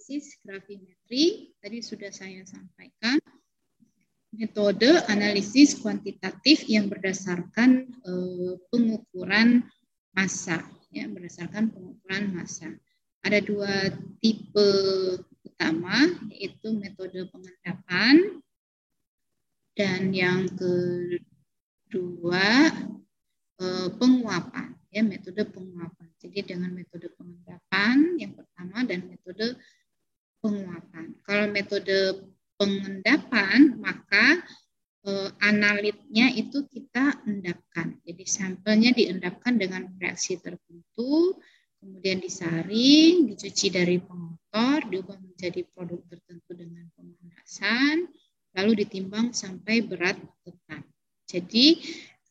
analisis gravimetri tadi sudah saya sampaikan. Metode analisis kuantitatif yang berdasarkan pengukuran massa, ya, berdasarkan pengukuran massa. Ada dua tipe utama, yaitu metode pengendapan dan yang kedua penguapan, ya, metode penguapan. Jadi dengan metode pengendapan yang pertama dan metode penguapan. Kalau metode pengendapan, maka analitnya itu kita endapkan. Jadi sampelnya diendapkan dengan reaksi tertentu, kemudian disaring, dicuci dari pengotor, diubah menjadi produk tertentu dengan pemanasan, lalu ditimbang sampai berat tetap. Jadi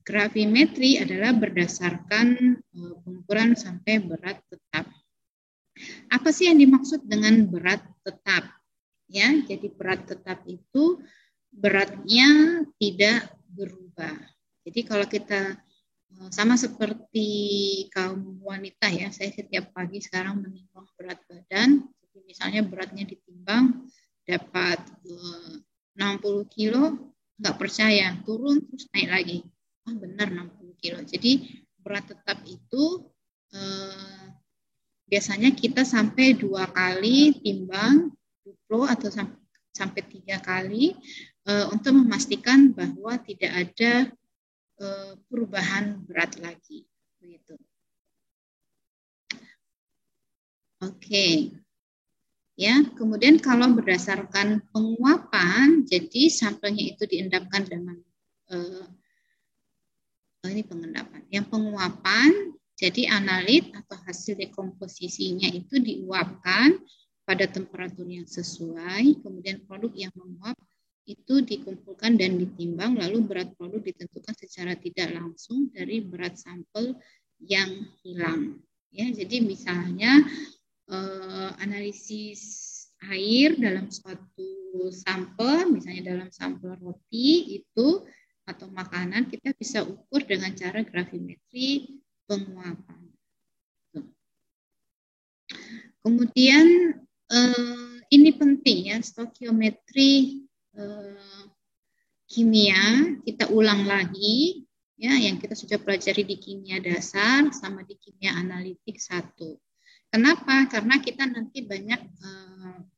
gravimetri adalah berdasarkan pengukuran sampai berat tetap. Apa sih yang dimaksud dengan berat tetap? Ya, jadi berat tetap itu beratnya tidak berubah. Jadi kalau kita sama seperti kaum wanita, ya, saya setiap pagi sekarang menimbang berat badan. Jadi misalnya beratnya ditimbang dapat 60 kilo, nggak percaya, turun terus naik lagi. Oh benar 60 kilo. Jadi berat tetap itu biasanya kita sampai 2 kali timbang atau sampai 3 kali untuk memastikan bahwa tidak ada perubahan berat lagi, begitu. Oke, ya. Kemudian kalau berdasarkan penguapan, jadi sampelnya itu diendapkan dengan ini pengendapan. Yang penguapan, jadi analit atau hasil dekomposisinya itu diuapkan pada temperatur yang sesuai, kemudian produk yang menguap itu dikumpulkan dan ditimbang, lalu berat produk ditentukan secara tidak langsung dari berat sampel yang hilang. Ya, jadi misalnya analisis air dalam suatu sampel, misalnya dalam sampel roti itu atau makanan, kita bisa ukur dengan cara gravimetri penguapan. Kemudian ini penting, ya, stokiometri kimia, kita ulang lagi, ya, yang kita sudah pelajari di kimia dasar sama di kimia analitik 1. Kenapa? Karena kita nanti banyak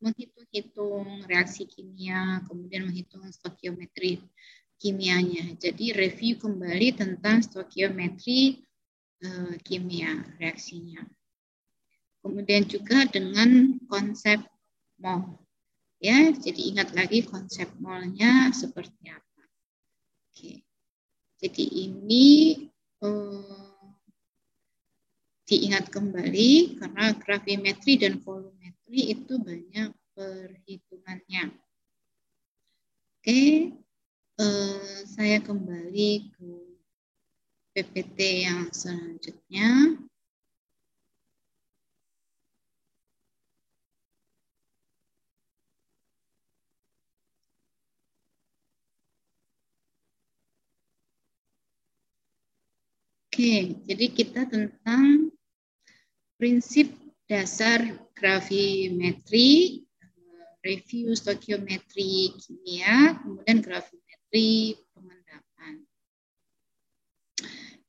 menghitung-hitung reaksi kimia, kemudian menghitung stokiometri kimianya. Jadi review kembali tentang stokiometri kimia reaksinya. Kemudian juga dengan konsep mol. Ya, jadi ingat lagi konsep molnya seperti apa. Oke. Jadi ini diingat kembali karena gravimetri dan volumetri itu banyak perhitungannya. Oke, saya kembali ke PPT yang selanjutnya. Oke, jadi kita tentang prinsip dasar gravimetri, review stokiometri kimia, kemudian gravimetri pengendapan.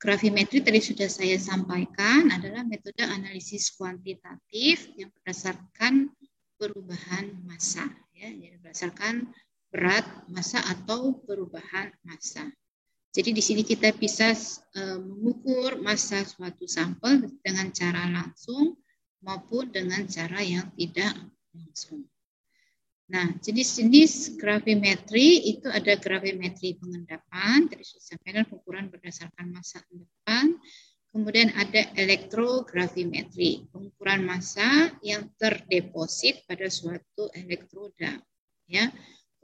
Gravimetri tadi sudah saya sampaikan adalah metode analisis kuantitatif yang berdasarkan perubahan massa, ya, jadi berdasarkan berat massa atau perubahan massa. Jadi di sini kita bisa mengukur massa suatu sampel dengan cara langsung maupun dengan cara yang tidak langsung. Nah, jenis-jenis gravimetri itu ada gravimetri pengendapan, tadi sudah sampaikan pengukuran berdasarkan massa endapan. Kemudian ada elektrogravimetri, pengukuran massa yang terdeposit pada suatu elektroda, ya.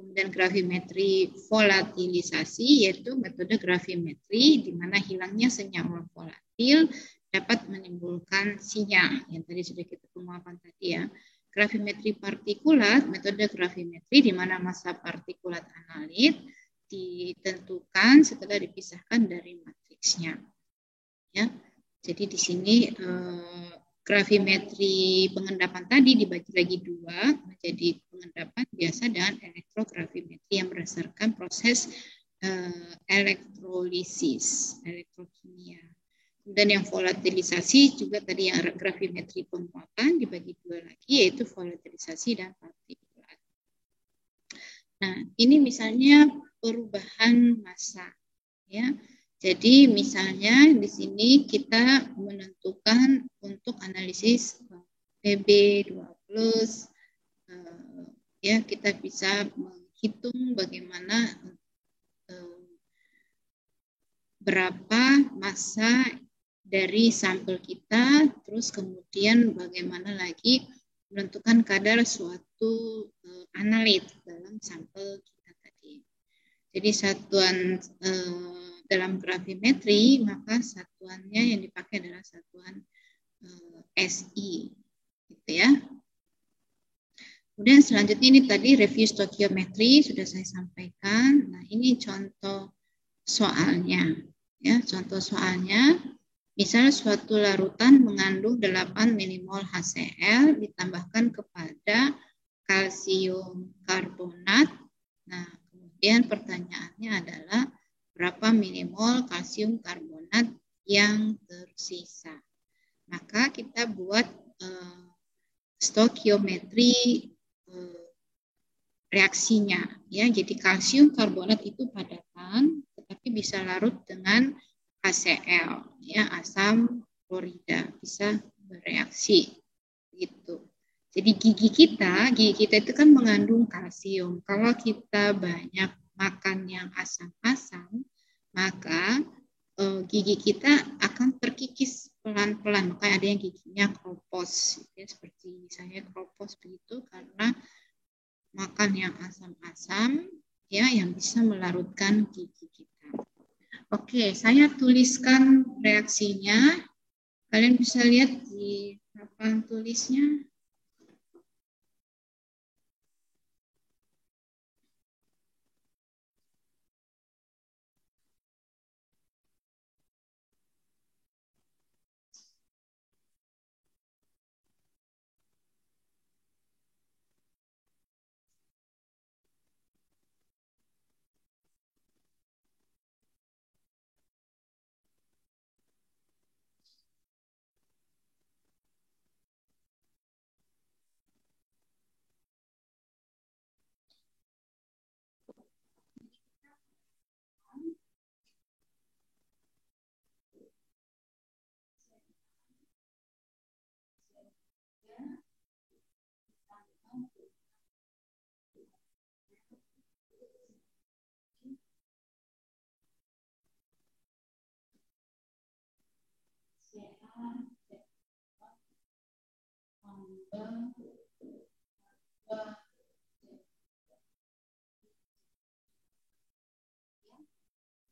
Kemudian gravimetri volatilisasi, yaitu metode gravimetri di mana hilangnya senyawa volatil dapat menimbulkan sinyal, yang tadi sudah kita penguapan tadi, ya. Gravimetri partikulat, metode gravimetri di mana massa partikulat analit ditentukan setelah dipisahkan dari matriksnya. Ya, jadi di sini gravimetri pengendapan tadi dibagi lagi dua menjadi pengendapan biasa dan elektrogravimetri yang berdasarkan proses elektrolisis, elektrokimia. Dan yang volatilisasi juga tadi yang gravimetri penguapan dibagi dua lagi, yaitu volatilisasi dan partikulat. Nah, ini misalnya perubahan massa, ya. Jadi misalnya di sini kita menentukan untuk analisis PB2+, ya kita bisa menghitung bagaimana berapa massa dari sampel kita, terus kemudian bagaimana lagi menentukan kadar suatu analit dalam sampel kita tadi. Jadi satuan dalam gravimetri, maka satuannya yang dipakai adalah satuan SI, gitu ya. Kemudian selanjutnya ini tadi review stokiometri sudah saya sampaikan. Nah, ini contoh soalnya. Ya, contoh soalnya, misalnya suatu larutan mengandung 8 milimol HCl ditambahkan kepada kalsium karbonat. Nah, kemudian pertanyaannya adalah berapa milimol kalsium karbonat yang tersisa. Maka kita buat stokiometri reaksinya, ya. Jadi kalsium karbonat itu padatan, tetapi bisa larut dengan HCl, ya, asam klorida, bisa bereaksi, gitu. Jadi gigi kita itu kan mengandung kalsium. Kalau kita banyak makan yang asam-asam, maka gigi kita akan terkikis pelan-pelan. Makanya ada yang giginya kropos, ya, seperti misalnya kropos begitu karena makan yang asam-asam, ya, yang bisa melarutkan gigi kita. Oke, saya tuliskan reaksinya. Kalian bisa lihat di papan tulisnya.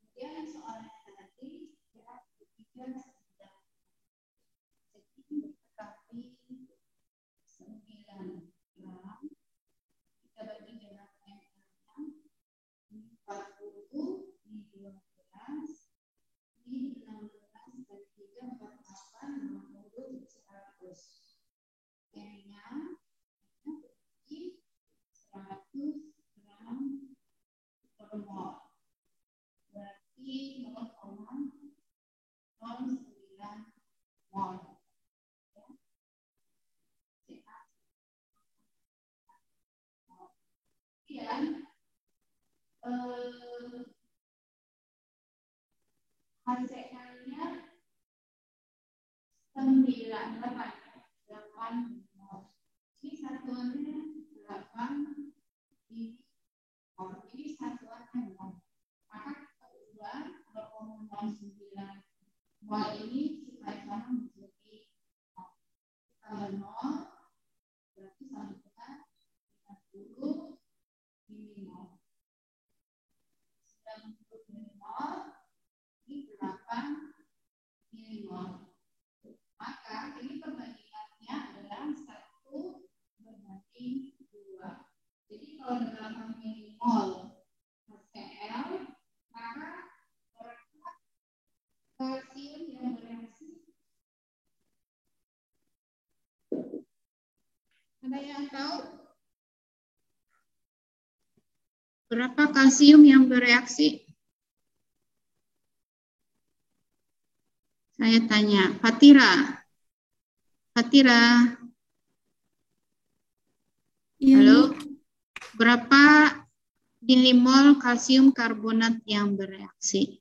Kemudian soalnya tadi gerak ketiga sudah tetapi 9 gram kita bagi dengan yang 40 di 12 di 16 dan 3 48 50 100 kayaknya berarti 100 gram per mol. Berarti 0,09 mol. Kemudian HCl-nya 8 mol. Ini satuannya 8 di mol. Ini satuannya mol. Maka kita ubah 0,09 mol ini supaya sama menjadi mol. Kalau mol berarti sama dengan 50 milimol. 90 milimol ini 8 milimol. Maka ini perbandingannya adalah 1 berbanding 2. Jadi kalau 8 milimol HCl, maka kalsium yang bereaksi Ada yang tahu berapa kalsium yang bereaksi? Saya tanya, Fatira. Fatira. Iya, Halo. Bu. Berapa milimol kalsium karbonat yang bereaksi?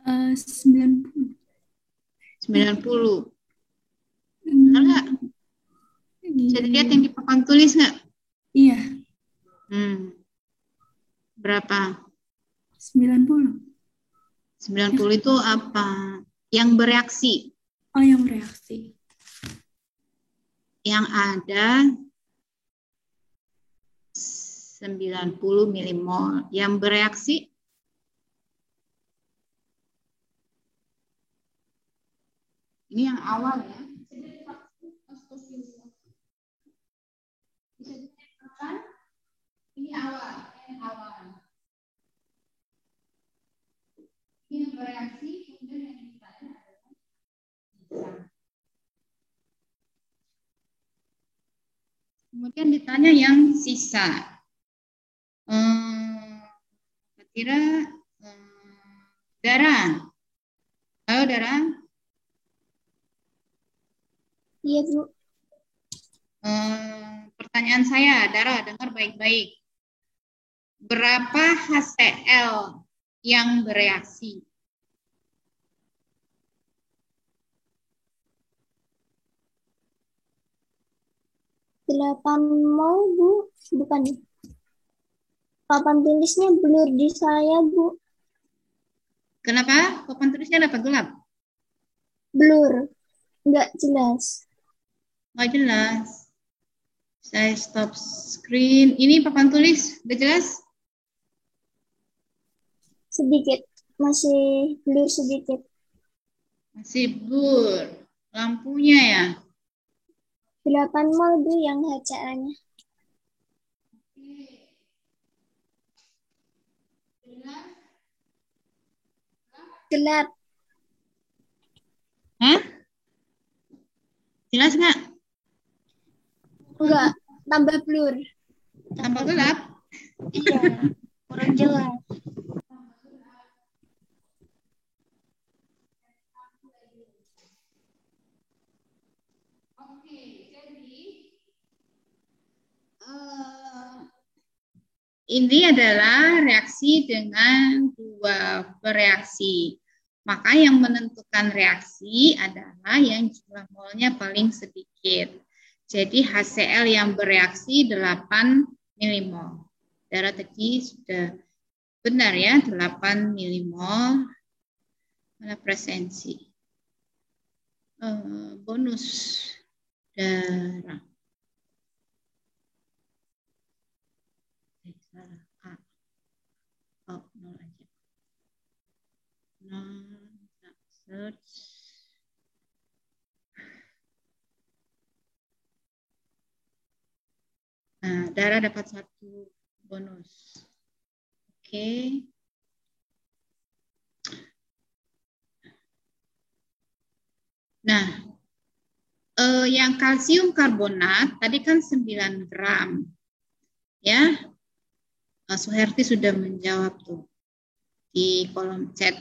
90. 90. Benar nggak? Bisa dilihat yang di papan tulis nggak? Iya, Berapa? 90. 90 itu apa? Yang bereaksi. Oh, yang bereaksi. Yang ada 90 milimol. Yang bereaksi ini yang awal ya. Bisa dikatakan ini awal, yang awal. Ini yang bereaksi, kemudian yang ditanya adalah sisa. Kemudian ditanya yang sisa. Kira darah. Halo darah. Iya, Bu. Pertanyaan saya, Dara, dengar baik-baik. Berapa HCl yang bereaksi? Delapan mol, Bu. Bukan. Papan tulisnya blur di saya, Bu. Kenapa? Papan tulisnya dapat gelap? Blur. Nggak jelas. Nggak jelas. Saya stop screen. Ini papan tulis, udah jelas? Sedikit. Masih blur sedikit. Masih blur. Lampunya ya? 8 mol, Bu, yang HCl-nya. Gelap. Hah? Jelas nggak? Enggak. Tambah blur. Tambah gelap? Iya. Kurang jelas. Oke, jadi ini adalah reaksi dengan dua bereaksi. Maka yang menentukan reaksi adalah yang jumlah molnya paling sedikit. Jadi HCl yang bereaksi 8 milimol. Darah tadi sudah benar ya, 8 milimol. Mana presensi? Bonus darah. Oh, 0 aja. 0, search. Nah, darah dapat 1 bonus. Oke. Nah, yang kalsium karbonat tadi kan 9 gram. Ya, Suherti sudah menjawab tuh di kolom chat.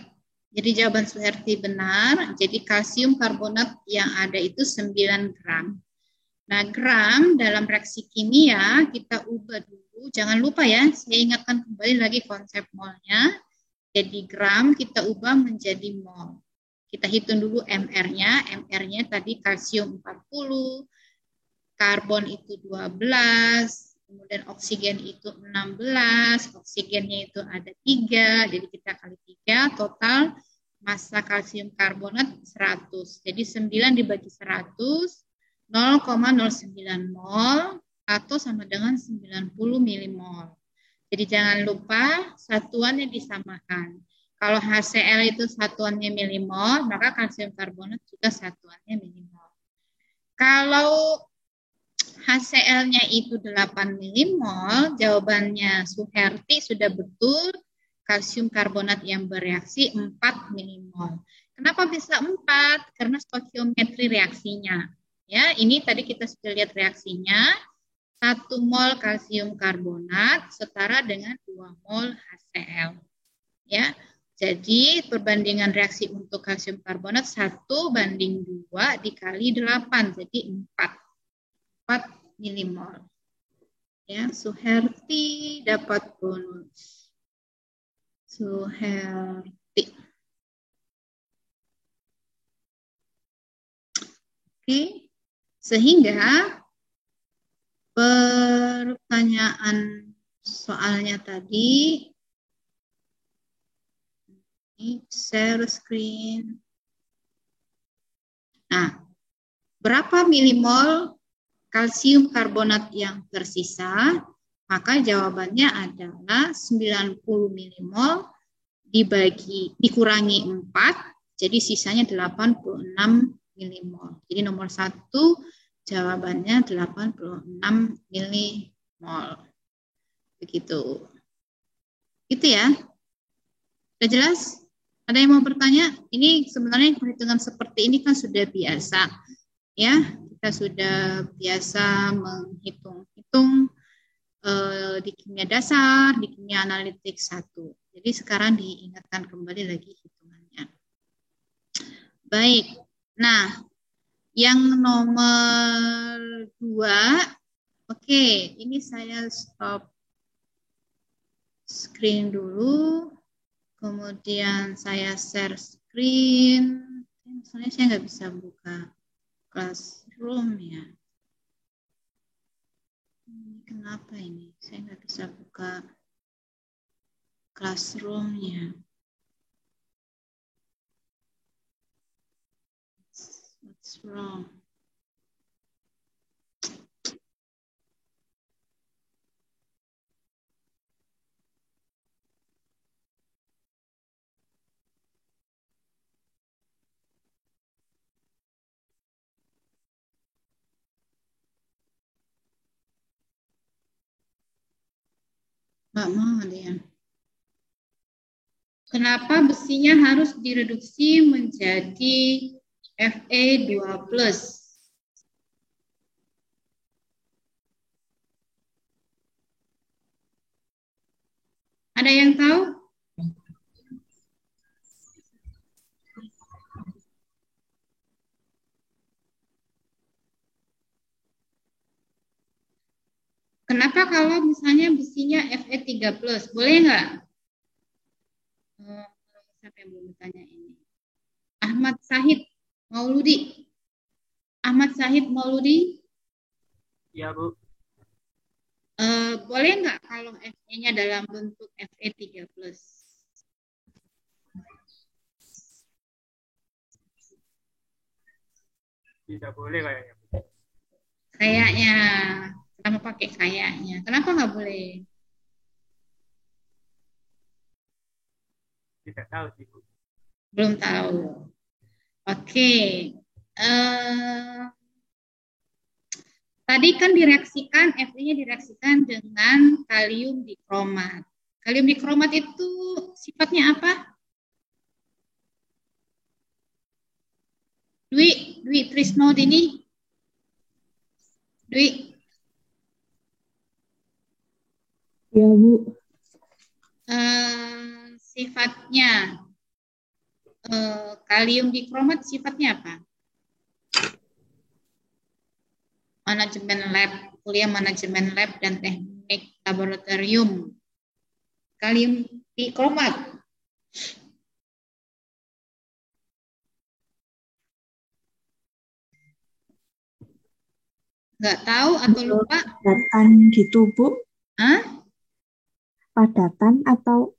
Jadi jawaban Suherti benar. Jadi kalsium karbonat yang ada itu 9 gram. Nah, gram dalam reaksi kimia kita ubah dulu. Jangan lupa ya, saya ingatkan kembali lagi konsep molnya. Jadi gram kita ubah menjadi mol. Kita hitung dulu MR-nya. MR-nya tadi kalsium 40, karbon itu 12, kemudian oksigen itu 16, oksigennya itu ada 3, jadi kita kali 3, total massa kalsium karbonat 100. Jadi 9 dibagi 100, 0,09 mol atau sama dengan 90 milimol. Jadi jangan lupa satuannya disamakan. Kalau HCl itu satuannya milimol, maka kalsium karbonat juga satuannya milimol. Kalau HCl-nya itu 8 milimol, jawabannya Suherti sudah betul. kalsium karbonat yang bereaksi 4 milimol. Kenapa bisa 4? Karena stoikiometri reaksinya. Ya, ini tadi kita sudah lihat reaksinya. 1 mol kalsium karbonat setara dengan 2 mol HCl. Ya. Jadi perbandingan reaksi untuk kalsium karbonat 1:2 dikali 8, jadi 4 milimol. Ya, Suherti dapat bonus. Suherti. Oke, sehingga pertanyaan soalnya tadi, ini share screen. Nah, berapa milimol kalsium karbonat yang tersisa? Maka jawabannya adalah 90 milimol dikurangi 4, jadi sisanya 86 milimol. Jadi nomor 1 jawabannya 86 milimol. Begitu. Gitu ya. Sudah jelas? Ada yang mau bertanya? Ini sebenarnya perhitungan seperti ini kan sudah biasa. Ya, kita sudah biasa menghitung-hitung di kimia dasar, di kimia analitik 1. Jadi sekarang diingatkan kembali lagi hitungannya. Baik. Nah, yang nomor 2, oke, ini saya stop screen dulu. Kemudian saya share screen. Soalnya saya nggak bisa buka Classroom ya. Kenapa ini? Saya nggak bisa buka Classroom-nya. What's wrong? Nggak mau dia. Kenapa besinya harus direduksi menjadi Fe2+? Ada yang tahu? Kenapa kalau misalnya besinya Fe3+? Boleh nggak? Siapa yang belum bertanya ini? Ahmad Sahid Mauludi. Ahmad Sahid Mauludi? Ya, Bu. Boleh nggak kalau Fe-nya dalam bentuk Fe3+? Tidak boleh kayaknya. Kayaknya. Kenapa pakai kayaknya? Kenapa nggak boleh? Tidak tahu sih, Bu. Belum tahu. Oke. Tadi kan direaksikan, Fe-nya direaksikan dengan kalium dikromat. Kalium dikromat itu sifatnya apa? Dwi Trisnodini. Dwi. Ya, Bu. Sifatnya kalium dikromat sifatnya apa? Manajemen lab, kuliah manajemen lab dan teknik laboratorium. Kalium dikromat. Nggak tahu atau lupa? Padatan gitu, Bu. Hah? Padatan atau?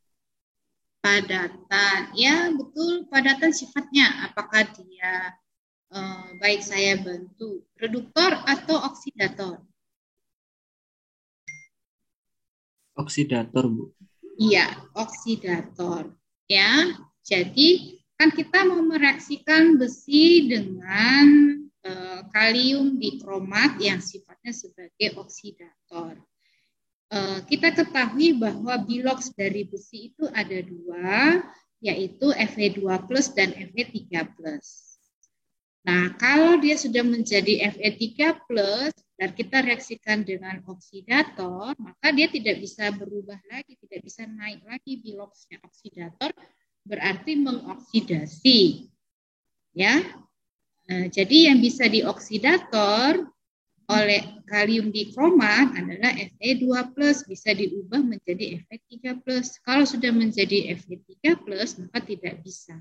Padatan. Ya, betul. Padatan sifatnya. Apakah dia baik saya bantu reduktor atau oksidator? Oksidator, Bu. Iya, oksidator. Ya, jadi kan kita mau mereaksikan besi dengan kalium dikromat yang sifatnya sebagai oksidator. kita ketahui bahwa bilox dari besi itu ada dua, yaitu Fe2+ dan Fe3+. Nah, kalau dia sudah menjadi Fe3+, dan kita reaksikan dengan oksidator, maka dia tidak bisa berubah lagi, tidak bisa naik lagi biloxnya. Oksidator berarti mengoksidasi. Ya. Nah, jadi yang bisa dioksidator oleh kalium dikromat adalah Fe2+, bisa diubah menjadi Fe3+. Kalau sudah menjadi Fe3+, maka tidak bisa.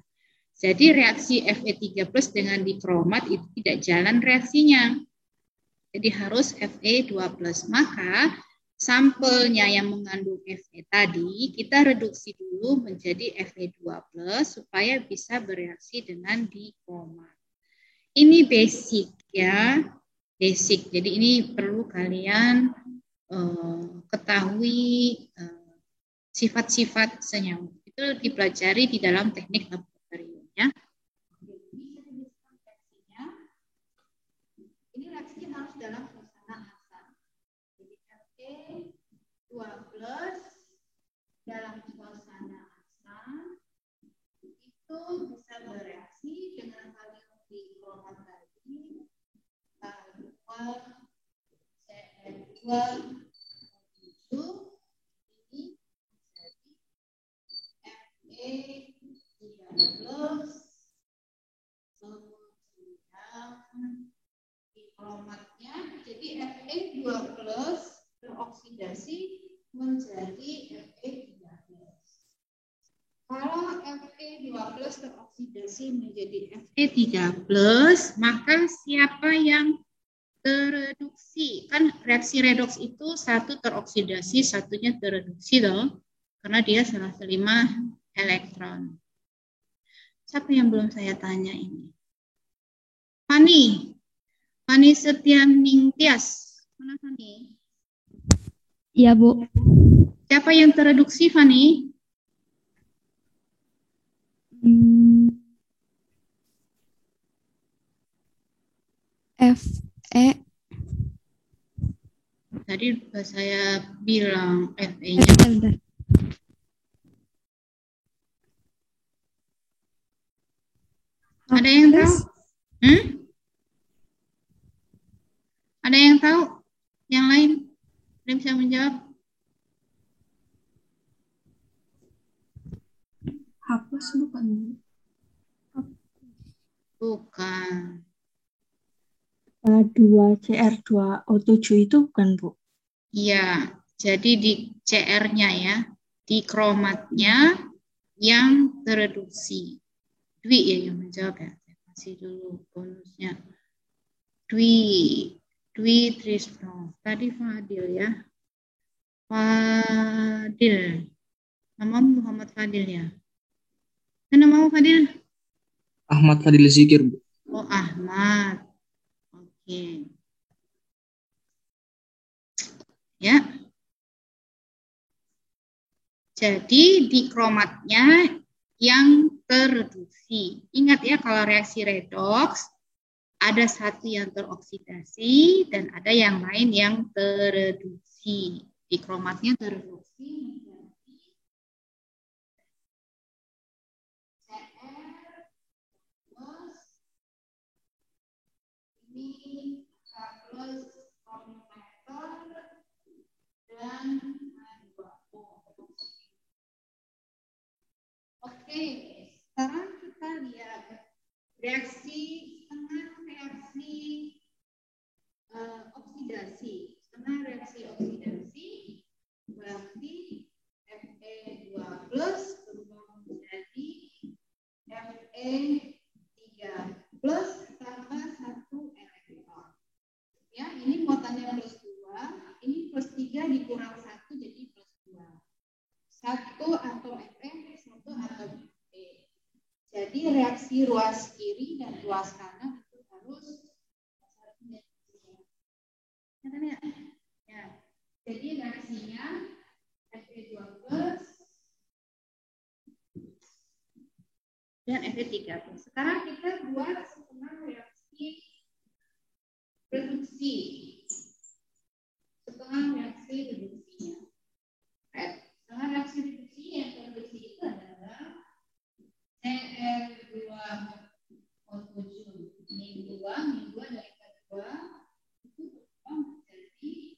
Jadi reaksi Fe3+ dengan dikromat itu tidak jalan reaksinya. Jadi harus Fe2+. Maka sampelnya yang mengandung Fe tadi kita reduksi dulu menjadi Fe2+ supaya bisa bereaksi dengan dikromat. Ini basic ya. Basic. Jadi ini perlu kalian ketahui sifat-sifat senyawa. Itu dipelajari di dalam teknik laboratoriumnya. Ini reaksinya harus dalam suasana asam. Jadi Fe2+ dalam suasana asam itu bisa bereaksi dengan kalium dikromat tadi. CN2 ini menjadi Fe3+, kemudian dikromatnya jadi Fe2+ teroksidasi menjadi Fe3+. Kalau Fe2+ teroksidasi menjadi Fe3+, maka siapa yang tereduksi? Kan reaksi redoks itu satu teroksidasi, satunya tereduksi loh, karena dia salah terima elektron. Siapa yang belum saya tanya ini? Fani Setianing Tias. Mana Fani? Iya, Bu. Siapa yang tereduksi, Fani? Fe. Tadi saya bilang Fe-nya. Bentar. Ada yang tahu? Ada yang tahu? Yang lain? Ada yang bisa menjawab? Hapus bukan? Bukan. 2Cr2O7 itu bukan, Bu? Iya, jadi di CR-nya ya, di kromatnya yang tereduksi. Dwi ya yang menjawab ya. Saya kasih dulu bonusnya. Dwi Trisno. Tadi Fadil ya. Fadil. Namamu Muhammad Fadil ya. Namamu Fadil? Ahmad Fadil Zikir, Bu. Oh, Ahmad. Oke. Ya. Jadi di kromatnya yang tereduksi. Ingat ya, kalau reaksi redoks ada satu yang teroksidasi dan ada yang lain yang tereduksi. Di kromatnya tereduksi menjadi CR plus ini K plus komputer dan H2O. Oke, sekarang kita lihat reaksi setengah reaksi oksidasi. Setengah reaksi oksidasi berarti Fe2+ berubah menjadi Fe3+ tambah 1 elektron. Ya, ini muatannya +2, ini +3 dikurang 1 jadi +2. 1 atom Fe, 1 atom Fe. Jadi reaksi ruas kiri dan ruas kanan itu harus ya. Jadi reaksinya Fe2+ dan Fe3+. Sekarang kita buat setengah reaksi reduksi. Setengah reaksi reduksinya. reaksi reduksi yang reduksi itu adalah CR2O7 min 2 dari K2 itu berubah menjadi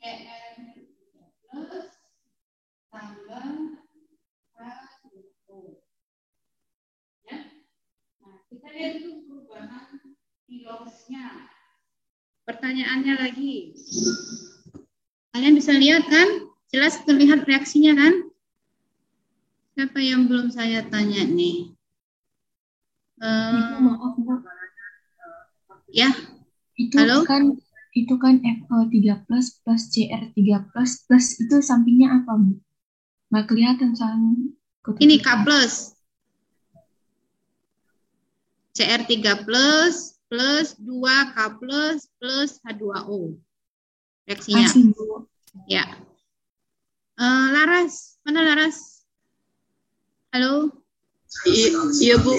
CR3 plus tambah H2O. Ya. Nah, kita lihat dulu perubahan pilosnya. Pertanyaannya lagi. Kalian bisa lihat kan? Jelas terlihat reaksinya kan? Siapa yang belum saya tanya nih? Maaf, Bu. Ya, Itu halo? kan FO3 plus CR3 plus itu sampingnya apa, Bu? Nggak kelihatan soalnya. Ini K plus. CR3 plus 2K plus H2O. Reaksinya. Asli, Bu. Ya. Laras, mana Laras? Halo? Iya, Bu.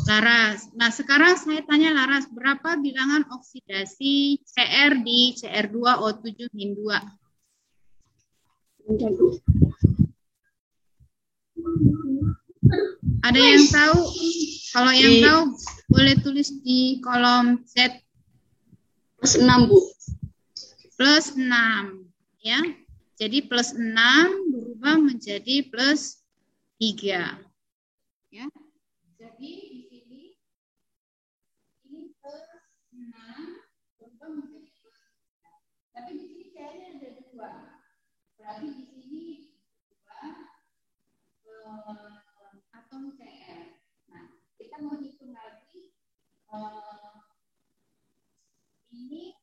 Laras. Nah, sekarang saya tanya Laras, berapa bilangan oksidasi CR di CR2O7 min 2? Ada yang tahu? Kalau yang tahu, boleh tulis di kolom chat. Plus 6, Bu. Plus 6. Ya. Jadi plus 6 berubah menjadi plus 3. Ya. Jadi di sini ini plus 6 berubah menjadi plus 3. Tapi di sini kayaknya ada 2. Berarti di sini 2 atom CR. Nah, kita mau hitung lagi ini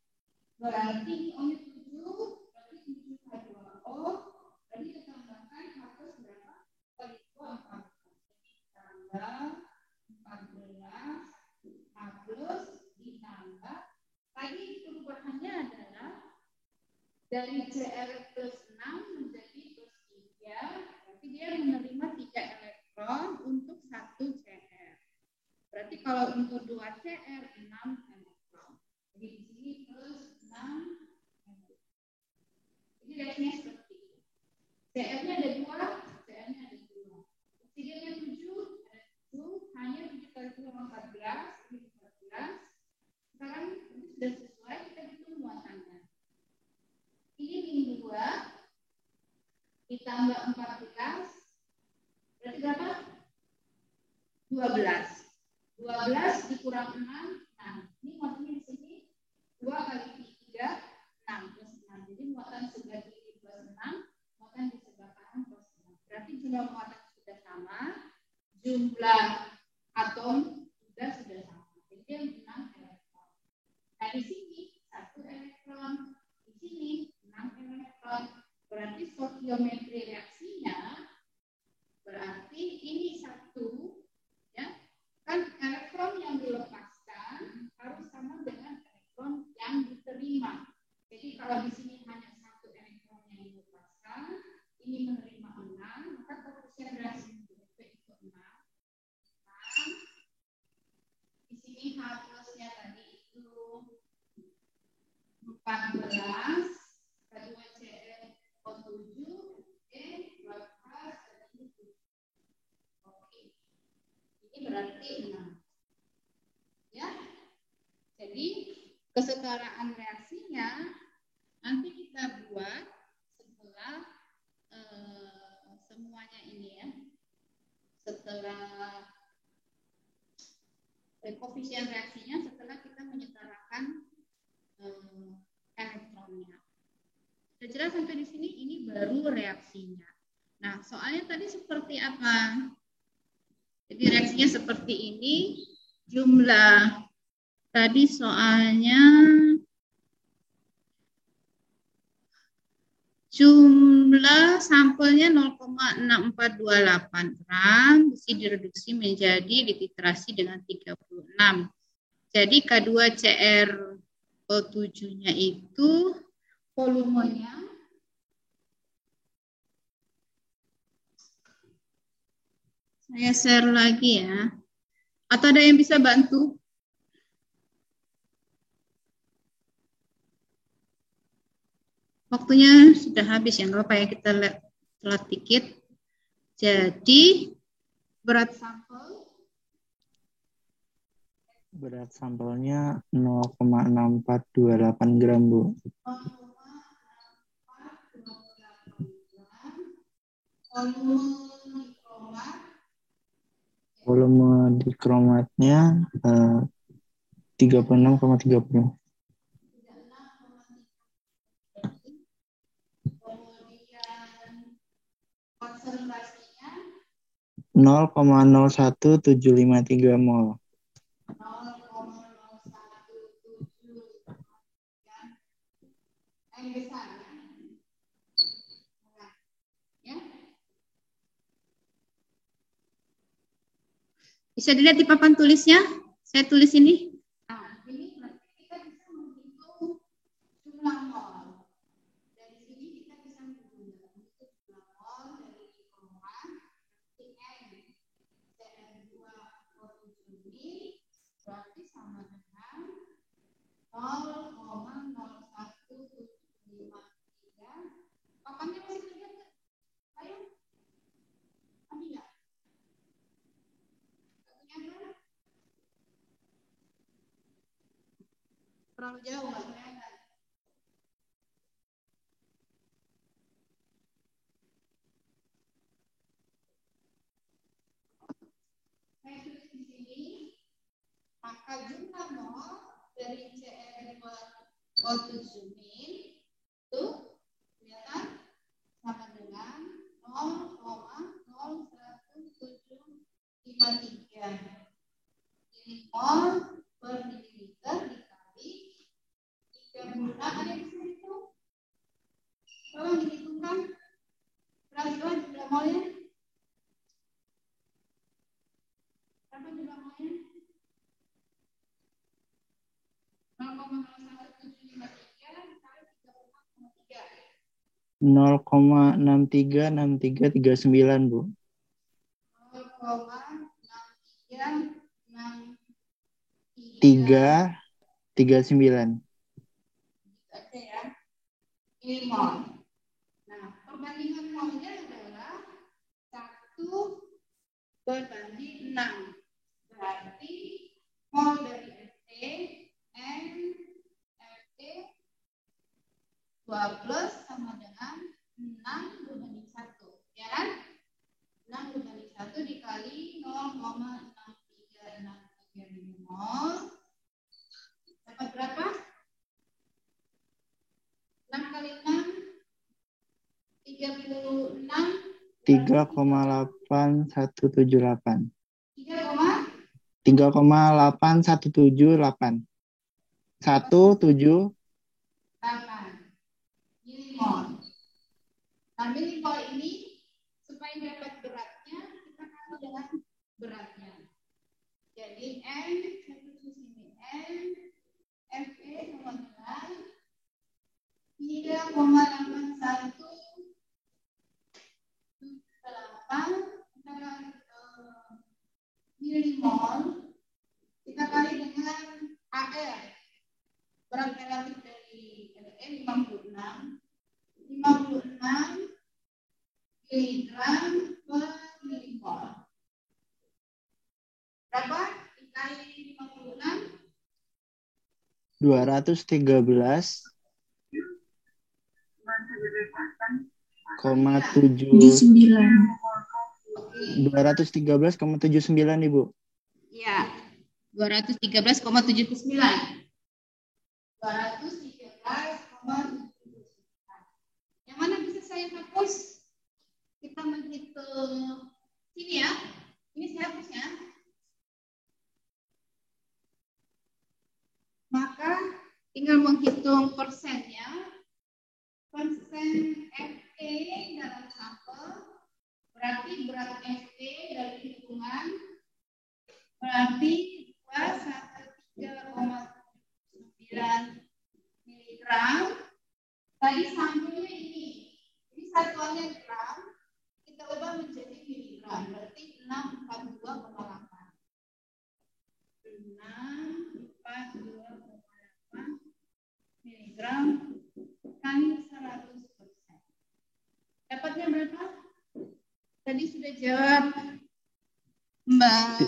berarti O-nya 7, berarti 7 H2O, berarti kita tambahkan harus berapa? Kali 2, 14. Jadi tambah 14 H plus ditambah. Tadi perubahannya adalah dari CR plus 6 menjadi plus 3, berarti dia menerima 3 elektron untuk 1 CR. Berarti kalau untuk 2 CR 6 elektron. Jadi di sini plus 6 elektron. Jadi reaksinya seperti itu. CR-nya ada 2, CR-nya ada 2. Oksigennya 7, ada 7, hanya 7 kali 2 14, ini 14. Sekarang ini sudah sesuai, kita hitung muatannya. Ini min 2 ditambah 14, berarti berapa? 12. 12 dikurang 6, nah ini muatannya di sini 2 kali 3, 6 plus 6. Jadi muatan sebelah kiri plus 6, muatan di sebelah kanan plus 6. Berarti jumlah muatan sudah sama, jumlah atom juga sudah sama. Jadi dia 6 elektron. Nah di sini 1 elektron, di sini 6 elektron. Berarti stoichiometri reaksinya berarti ini 1, ya. Kan elektron yang dilepaskan harus sama dengan elektron yang diterima. Jadi kalau di sini hanya 1 elektron yang dilepaskan, ini menerima 6, maka koefisien reaksi itu 6. Di sini H plusnya tadi itu 14, kedua CR O7, ini berarti 6. Ya. Jadi kesetaraan reaksinya nanti kita buat setelah semuanya ini ya. Setelah koefisien reaksinya setelah kita menyetarakan elektronnya. Sudah jelas sampai di sini, ini baru reaksinya. Nah, soalnya tadi seperti apa? Jadi reaksinya seperti ini, jumlah tadi soalnya jumlah sampelnya 0,6428 gram, besi direduksi menjadi dititrasi dengan 36. Jadi K2CrO7-nya itu volumenya saya share lagi ya. Atau ada yang bisa bantu? Waktunya sudah habis ya, nggak apa-apa ya kita lihat telat dikit. Jadi berat sampelnya 0,6428 gram, Bu. Volume dikromatnya 36,30. konsentrasinya 0,01753 mol. 0,01753 yang besar ya. Bisa dilihat di papan tulisnya. Saya tulis ini. Nah, ini berarti kita bisa menghitung jumlah mol. Dari sini kita bisa menghitung jumlah mol dari kromat. N CR2 ini berarti sama dengan 0,01753. Papannya masih terlihat? Ayo. Ada nggak? Terlalu jauh nggak kelihatan. Saya tulis di sini, maka jumlah mol dari CR2 itu kelihatan sama dengan 0,01753. Ini mol per mililiter dikali 36. Ada yang bisa hitung? Tolong dihitungkan berapa jumlah molnya? Berapa jumlah molnya? 0,636339, Bu. 0,6339. Oke ya. Ini mol. Nah, perbandingan molnya adalah 1/6. Berarti mol dari Ft N Ft 2+ sama dengan 6/1. Ya kan? 6/1 dikali 0,6363 mol. Dapat berapa? 6 kali 6 36 3,8178. 3,8178 milimol. Nah, milimol ini supaya dapat beratnya kita kali dengan beratnya. Jadi N Fe sama dengan 3,8178 milimol kita kali dengan AR. Berat relatif dari LE 56 miligram per milimol. Berapa dikali 56? 213,79, Ibu. Ya, 213,79. 213,79. Yang mana bisa saya hapus? Kita menghitung sini ya. Ini saya hapus ya. Maka tinggal menghitung persennya. Persen Fe dalam sampel berarti berat Fe dari hitungan berarti 213,9 miligram. Tadi sampelnya ini satuannya gram, kita ubah menjadi miligram, berarti 642,8. 642,8 miligram kali 100%. Dapatnya berapa? jawab? Mbak.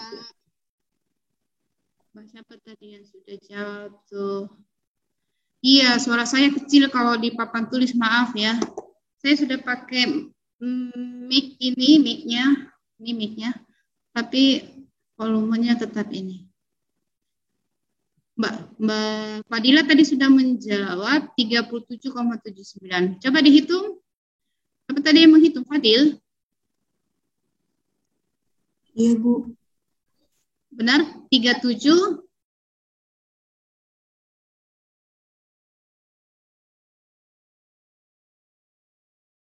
Mbak siapa tadi yang sudah jawab tuh? Iya, suara saya kecil kalau di papan tulis, maaf ya. Saya sudah pakai mic ini, mic-nya, tapi volumenya tetap ini. Mbak Fadila tadi sudah menjawab 37,79. Coba dihitung. Apa tadi yang menghitung, Fadil? Iya, Bu. Benar? 37